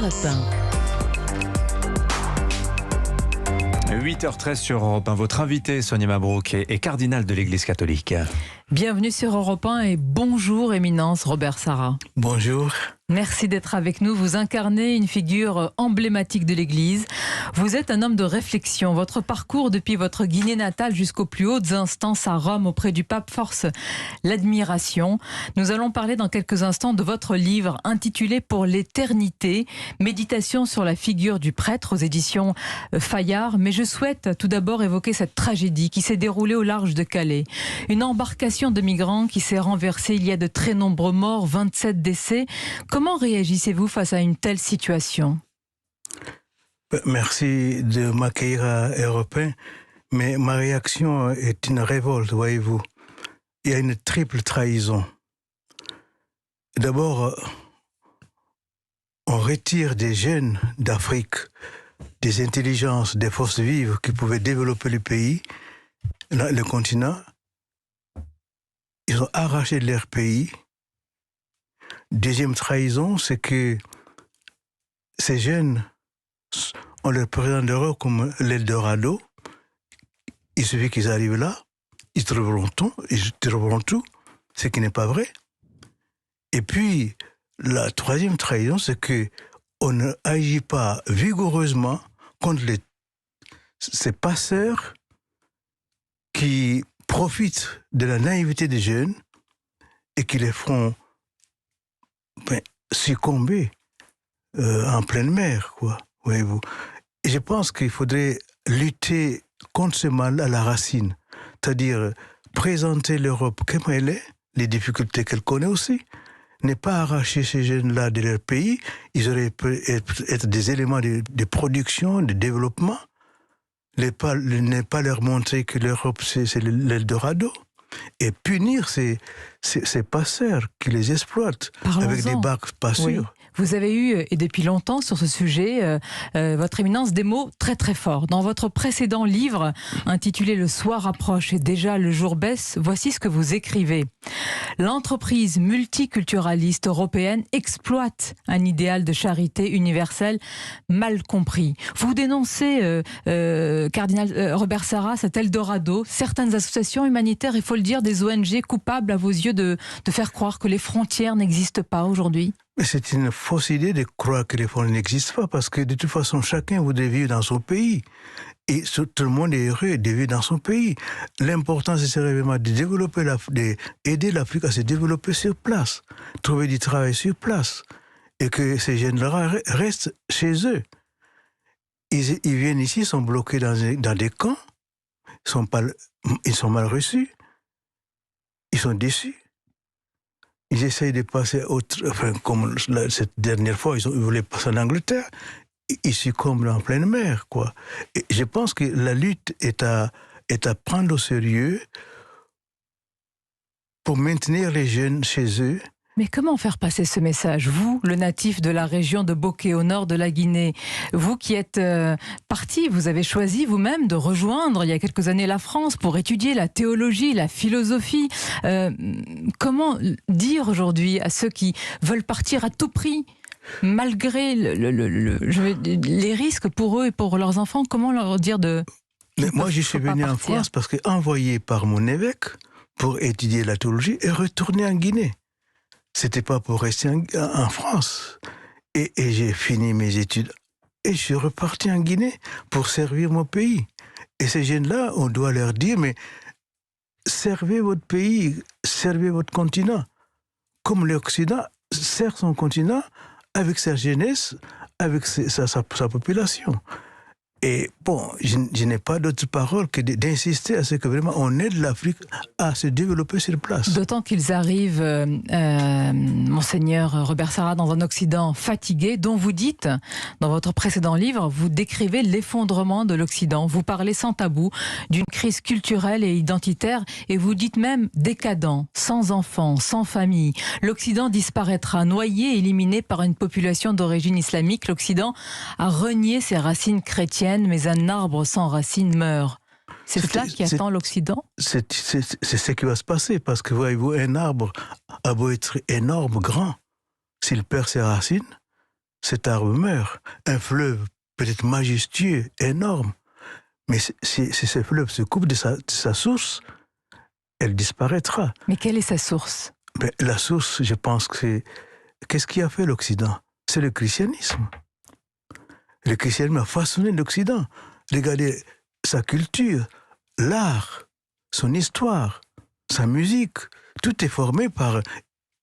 Europe 1. 8h13 sur Europe 1. Votre invité, Sonia Mabrouk, est cardinal de l'Église catholique. Bienvenue sur Europe 1 et bonjour, Éminence Robert Sarra. Bonjour. Merci d'être avec nous. Vous incarnez une figure emblématique de l'Église. Vous êtes un homme de réflexion. Votre parcours depuis votre Guinée natale jusqu'aux plus hautes instances à Rome auprès du pape force l'admiration. Nous allons parler dans quelques instants de votre livre intitulé Pour l'éternité, méditation sur la figure du prêtre aux éditions Fayard. Mais je souhaite tout d'abord évoquer cette tragédie qui s'est déroulée au large de Calais. Une embarcation de migrants qui s'est renversée. Il y a de très nombreux morts, 27 décès. Comment réagissez-vous face à une telle situation ? Merci de m'accueillir à Europe 1, mais ma réaction est une révolte, voyez-vous. Il y a une triple trahison. D'abord, on retire des jeunes d'Afrique, des intelligences, des forces vives qui pouvaient développer le pays, le continent. Ils ont arraché de leur pays. Deuxième trahison, c'est que ces jeunes, on leur présente l'Europe comme l'Eldorado. Il suffit qu'ils arrivent là, ils trouveront tout, ce qui n'est pas vrai. Et puis, la troisième trahison, c'est qu'on ne agit pas vigoureusement contre ces passeurs qui profitent de la naïveté des jeunes et qui les font succomber en pleine mer, quoi, voyez-vous. Et je pense qu'il faudrait lutter contre ce mal à la racine, c'est-à-dire présenter l'Europe comme elle est, les difficultés qu'elle connaît aussi, ne pas arracher ces jeunes-là de leur pays. Ils auraient pu être des éléments de production, de développement, ne pas leur montrer que l'Europe c'est l'Eldorado. Et punir ces passeurs qui les exploitent avec des barques pas sûres. Oui. Vous avez eu, et depuis longtemps sur ce sujet, votre éminence, des mots très très forts. Dans votre précédent livre, intitulé « Le soir approche et déjà le jour baisse », voici ce que vous écrivez. L'entreprise multiculturaliste européenne exploite un idéal de charité universelle mal compris. Vous dénoncez, cardinal Robert Sarra, cet Eldorado, certaines associations humanitaires, il faut le dire, des ONG coupables à vos yeux de faire croire que les frontières n'existent pas aujourd'hui. Mais c'est une fausse idée de croire que les frontières n'existent pas, parce que de toute façon, chacun voudrait vivre dans son pays. Et tout le monde est heureux de vivre dans son pays. L'important, c'est vraiment de développer d'aider l'Afrique à se développer sur place, trouver du travail sur place, et que ces jeunes-là restent chez eux. Ils viennent ici, ils sont bloqués dans des camps, ils sont mal reçus, ils sont déçus. Ils essayent de passer comme cette dernière fois, ils voulaient passer en Angleterre. Ils succombent en pleine mer, quoi. Et je pense que la lutte est à prendre au sérieux pour maintenir les jeunes chez eux. Mais comment faire passer ce message ? Vous, le natif de la région de Bokeh, au nord de la Guinée, vous qui êtes parti, vous avez choisi vous-même de rejoindre il y a quelques années la France pour étudier la théologie, la philosophie. Comment dire aujourd'hui à ceux qui veulent partir à tout prix, malgré les risques pour eux et pour leurs enfants, comment leur dire de... Mais moi, je suis venu en France parce que envoyé par mon évêque pour étudier la théologie et retourner en Guinée. C'était pas pour rester en France. Et j'ai fini mes études. Et je suis reparti en Guinée pour servir mon pays. Et ces jeunes-là, on doit leur dire, mais servez votre pays, servez votre continent. Comme l'Occident sert son continent avec sa jeunesse, avec sa population. Et bon, je n'ai pas d'autre parole que d'insister à ce que vraiment on aide l'Afrique à se développer sur place. D'autant qu'ils arrivent, Monseigneur Robert Sarra, dans un Occident fatigué, dont vous dites, dans votre précédent livre, vous décrivez l'effondrement de l'Occident. Vous parlez sans tabou d'une crise culturelle et identitaire, et vous dites même décadent, sans enfants, sans famille. L'Occident disparaîtra, noyé, éliminé par une population d'origine islamique. L'Occident a renié ses racines chrétiennes, mais un arbre sans racines meurt. C'est cela qui attend l'Occident ? C'est ce qui va se passer, parce que voyez-vous, un arbre a beau être énorme, grand, s'il perd ses racines, cet arbre meurt. Un fleuve peut-être majestueux, énorme, mais si ce fleuve se coupe de sa source, elle disparaîtra. Mais quelle est sa source? Mais la source, je pense que c'est... Qu'est-ce qui a fait l'Occident? C'est le christianisme. Le christianisme a façonné l'Occident. Regardez sa culture, l'art, son histoire, sa musique. Tout est formé par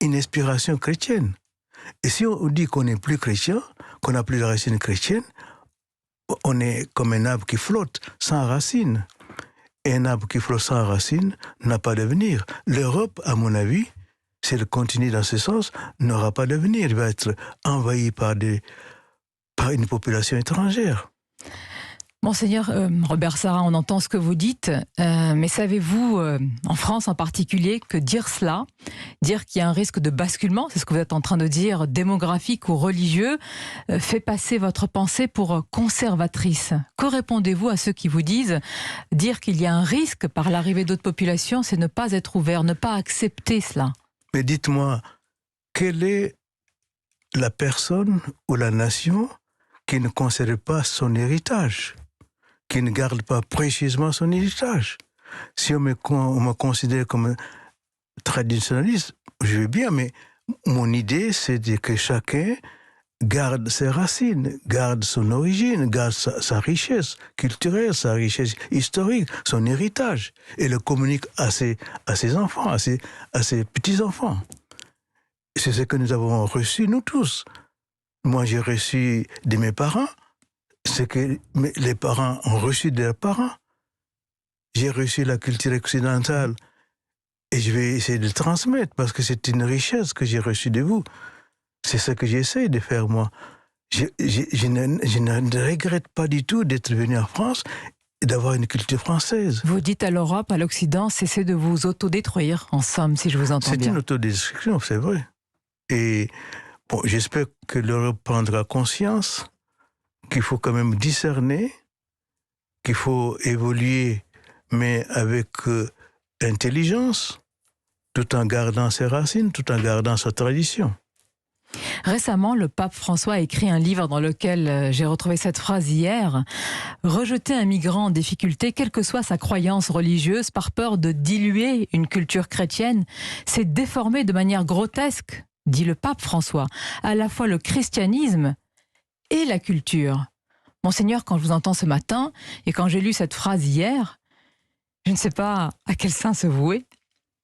une inspiration chrétienne. Et si on dit qu'on n'est plus chrétien, qu'on n'a plus de racines chrétiennes, on est comme un arbre qui flotte, sans racines. Et un arbre qui flotte sans racines n'a pas d'avenir. L'Europe, à mon avis, si elle continue dans ce sens, n'aura pas d'avenir. Elle va être envahie par une population étrangère. Monseigneur Robert Sarra, on entend ce que vous dites, mais savez-vous, en France en particulier, que dire cela, dire qu'il y a un risque de basculement, c'est ce que vous êtes en train de dire, démographique ou religieux, fait passer votre pensée pour conservatrice? Que répondez-vous à ceux qui vous disent, dire qu'il y a un risque par l'arrivée d'autres populations, c'est ne pas être ouvert, ne pas accepter cela? Mais dites-moi, quelle est la personne ou la nation qui ne conserve pas son héritage, qui ne garde pas précieusement son héritage? Si on me considère comme traditionnaliste, je veux bien, mais mon idée, c'est que chacun garde ses racines, garde son origine, garde sa richesse culturelle, sa richesse historique, son héritage, et le communique à ses enfants, à ses petits-enfants. C'est ce que nous avons reçu, nous tous. Moi, j'ai reçu de mes parents ce que les parents ont reçu de leurs parents. J'ai reçu la culture occidentale et je vais essayer de le transmettre parce que c'est une richesse que j'ai reçue de vous. C'est ce que j'essaie de faire, moi. Je ne regrette pas du tout d'être venu en France et d'avoir une culture française. Vous dites à l'Europe, à l'Occident, cessez de vous autodétruire, en somme, si je vous entends bien. C'est une autodestruction, c'est vrai. Et bon, j'espère que l'Europe prendra conscience qu'il faut quand même discerner, qu'il faut évoluer, mais avec intelligence, tout en gardant ses racines, tout en gardant sa tradition. Récemment, le pape François a écrit un livre dans lequel j'ai retrouvé cette phrase hier. « Rejeter un migrant en difficulté, quelle que soit sa croyance religieuse, par peur de diluer une culture chrétienne, c'est déformer de manière grotesque, dit le pape François, à la fois le christianisme et la culture. » Monseigneur, quand je vous entends ce matin et quand j'ai lu cette phrase hier, je ne sais pas à quel saint se vouer.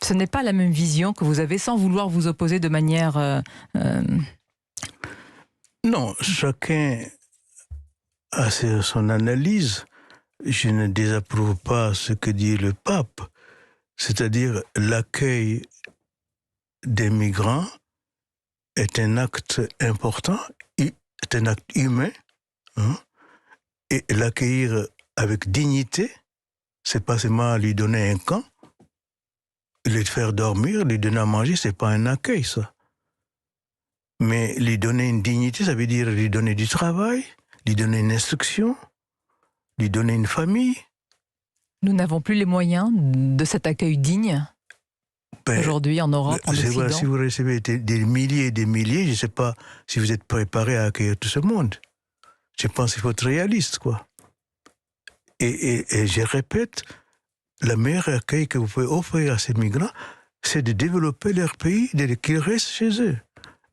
Ce n'est pas la même vision que vous avez, sans vouloir vous opposer de manière... Non, chacun a son analyse. Je ne désapprouve pas ce que dit le pape, c'est-à-dire l'accueil des migrants est un acte important, est un acte humain, hein, et l'accueillir avec dignité, c'est pas seulement lui donner un camp, lui faire dormir, lui donner à manger, c'est pas un accueil, ça. Mais lui donner une dignité, ça veut dire lui donner du travail, lui donner une instruction, lui donner une famille. Nous n'avons plus les moyens de cet accueil digne aujourd'hui en Europe, en Occident. Si vous recevez des milliers et des milliers, je ne sais pas si vous êtes préparé à accueillir tout ce monde. Je pense qu'il faut être réaliste, quoi. Et je répète, le meilleur accueil que vous pouvez offrir à ces migrants, c'est de développer leur pays, qu'ils restent chez eux.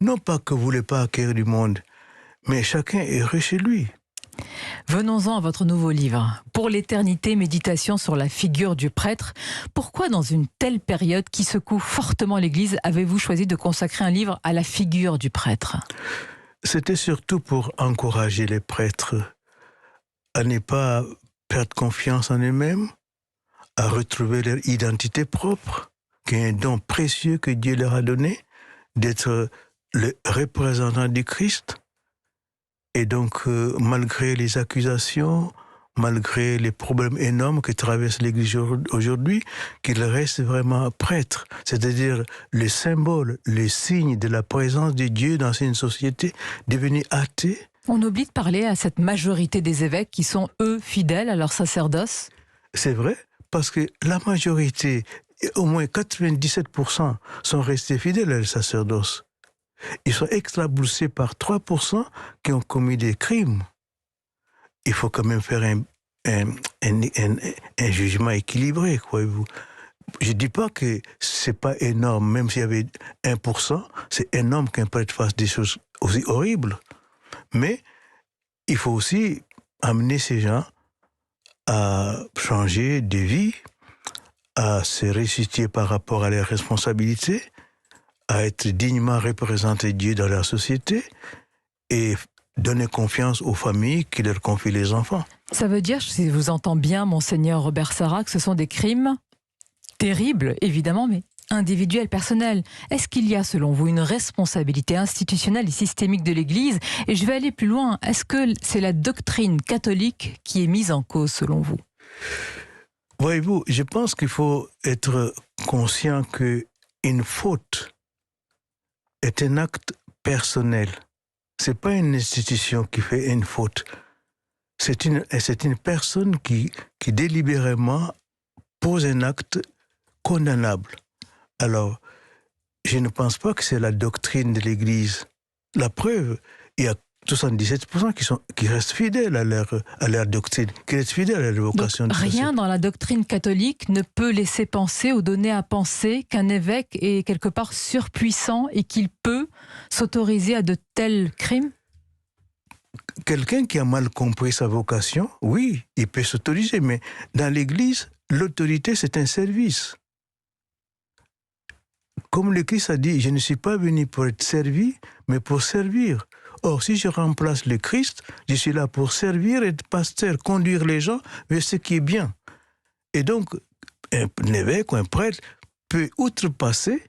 Non pas que vous ne voulez pas accueillir du monde, mais chacun est heureux chez lui. Venons-en à votre nouveau livre. Pour l'éternité, méditation sur la figure du prêtre. Pourquoi, dans une telle période qui secoue fortement l'Église, avez-vous choisi de consacrer un livre à la figure du prêtre? C'était surtout pour encourager les prêtres à ne pas perdre confiance en eux-mêmes, à retrouver leur identité propre, qui est un don précieux que Dieu leur a donné, d'être le représentant du Christ. Et donc, malgré les accusations, malgré les problèmes énormes que traverse l'Église aujourd'hui, qu'il reste vraiment prêtre, c'est-à-dire le symbole, le signe de la présence de Dieu dans une société devenue athée. On oublie de parler à cette majorité des évêques qui sont, eux, fidèles à leur sacerdoce. C'est vrai, parce que la majorité, au moins 97%, sont restés fidèles à leur sacerdoce. Ils sont éclaboussés par 3% qui ont commis des crimes. Il faut quand même faire un jugement équilibré, croyez-vous. Je ne dis pas que ce n'est pas énorme, même s'il y avait 1%, c'est énorme qu'un prêtre fasse des choses aussi horribles. Mais il faut aussi amener ces gens à changer de vie, à se resituer par rapport à leurs responsabilités, à être dignement représenter Dieu dans la société et donner confiance aux familles qui leur confient les enfants. Ça veut dire, si je vous entends bien, Monseigneur Robert Sarah, que ce sont des crimes terribles, évidemment, mais individuels, personnels. Est-ce qu'il y a, selon vous, une responsabilité institutionnelle et systémique de l'Église? Et je vais aller plus loin. Est-ce que c'est la doctrine catholique qui est mise en cause, selon vous? Voyez-vous, je pense qu'il faut être conscient qu'une faute est un acte personnel. Ce n'est pas une institution qui fait une faute. C'est une personne qui délibérément pose un acte condamnable. Alors, je ne pense pas que c'est la doctrine de l'Église. La preuve, il y a 77% qui restent fidèles à leur doctrine, qui restent fidèles à leur vocation. Donc, rien dans la doctrine catholique ne peut laisser penser ou donner à penser qu'un évêque est quelque part surpuissant et qu'il peut s'autoriser à de tels crimes? Quelqu'un qui a mal compris sa vocation, oui, il peut s'autoriser, mais dans l'Église, l'autorité, c'est un service. Comme le Christ a dit, je ne suis pas venu pour être servi, mais pour servir. Or, si je remplace le Christ, je suis là pour servir, être pasteur, conduire les gens vers ce qui est bien. Et donc, un évêque ou un prêtre peut outrepasser,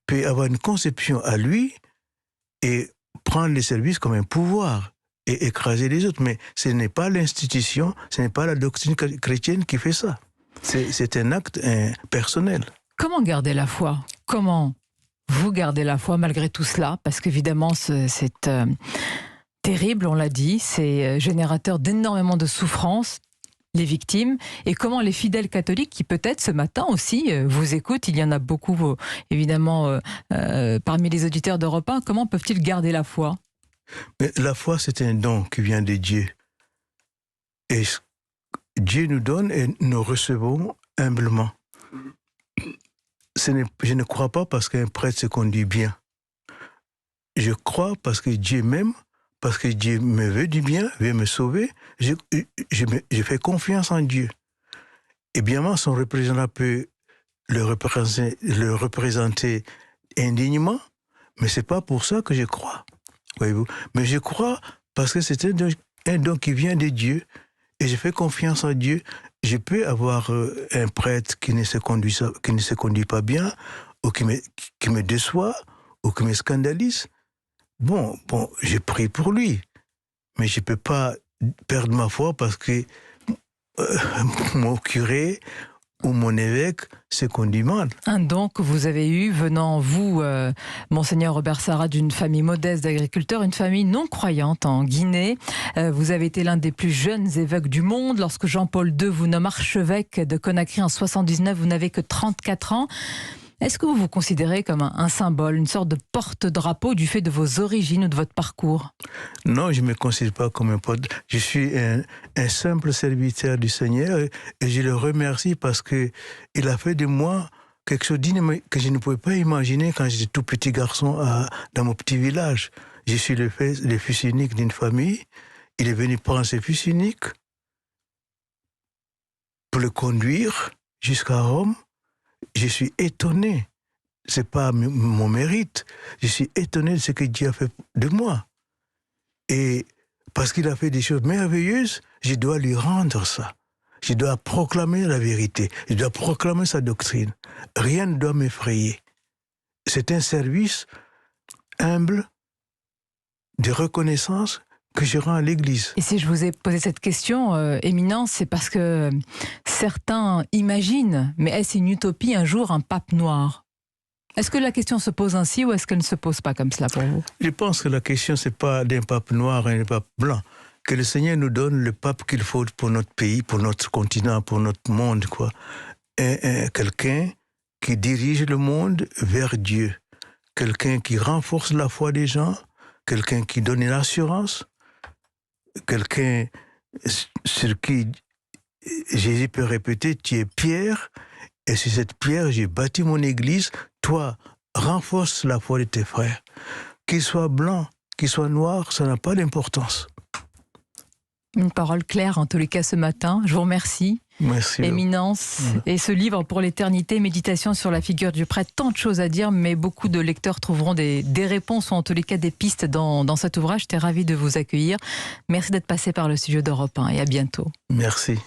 peut avoir une conception à lui et prendre les services comme un pouvoir et écraser les autres. Mais ce n'est pas l'institution, ce n'est pas la doctrine chrétienne qui fait ça. C'est un acte personnel. Comment garder la foi? Comment vous gardez la foi malgré tout cela? Parce qu'évidemment, c'est terrible, on l'a dit, c'est générateur d'énormément de souffrances, les victimes. Et comment les fidèles catholiques, qui peut-être ce matin aussi vous écoutent, il y en a beaucoup évidemment parmi les auditeurs d'Europe 1, comment peuvent-ils garder la foi? Mais la foi, c'est un don qui vient de Dieu. Et Dieu nous donne et nous recevons humblement. Je ne crois pas parce qu'un prêtre se conduit bien. Je crois parce que Dieu m'aime, parce que Dieu me veut du bien, veut me sauver. Je fais confiance en Dieu. Et bien sûr, son représentant peut le représenter indignement, mais ce n'est pas pour ça que je crois. Voyez-vous. Mais je crois parce que c'est un don qui vient de Dieu et je fais confiance en Dieu. Je peux avoir un prêtre qui ne se conduit pas bien, ou qui me déçoit, ou qui me scandalise. Bon, je prie pour lui. Mais je ne peux pas perdre ma foi parce que mon curé ou mon évêque se conduit mal. Un don que vous avez eu venant, vous, Monseigneur Robert Sarah, d'une famille modeste d'agriculteurs, une famille non croyante en Guinée. Vous avez été l'un des plus jeunes évêques du monde. Lorsque Jean-Paul II vous nomme archevêque de Conakry en 1979, vous n'avez que 34 ans. Est-ce que vous vous considérez comme un symbole, une sorte de porte-drapeau du fait de vos origines ou de votre parcours? Non, je ne me considère pas comme un porte. Je suis un simple serviteur du Seigneur et je le remercie parce qu'il a fait de moi quelque chose que je ne pouvais pas imaginer quand j'étais tout petit garçon dans mon petit village. Je suis le fils unique d'une famille. Il est venu prendre ses fils uniques pour le conduire jusqu'à Rome. Je suis étonné. Ce n'est pas mon mérite. Je suis étonné de ce que Dieu a fait de moi. Et parce qu'il a fait des choses merveilleuses, je dois lui rendre ça. Je dois proclamer la vérité. Je dois proclamer sa doctrine. Rien ne doit m'effrayer. C'est un service humble de reconnaissance que je rends à l'Église. Et si je vous ai posé cette question, Éminence, c'est parce que certains imaginent, mais est-ce une utopie un jour, un pape noir? Est-ce que la question se pose ainsi ou est-ce qu'elle ne se pose pas comme cela pour vous? Je pense que la question, ce n'est pas d'un pape noir et d'un pape blanc. Que le Seigneur nous donne le pape qu'il faut pour notre pays, pour notre continent, pour notre monde, quoi. Quelqu'un qui dirige le monde vers Dieu. quelqu'un qui renforce la foi des gens, quelqu'un qui donne une assurance, quelqu'un sur qui Jésus peut répéter, tu es pierre, et sur cette pierre, j'ai bâti mon église. Toi, renforce la foi de tes frères. Qu'ils soient blancs, qu'ils soient noirs, ça n'a pas d'importance. Une parole claire, en tous les cas, ce matin. Je vous remercie. Merci. Éminence. Et ce livre pour l'éternité, méditation sur la figure du prêtre, tant de choses à dire, mais beaucoup de lecteurs trouveront des réponses ou en tous les cas des pistes dans cet ouvrage. J'étais ravie de vous accueillir. Merci d'être passé par le studio d'Europe 1 et à bientôt. Merci.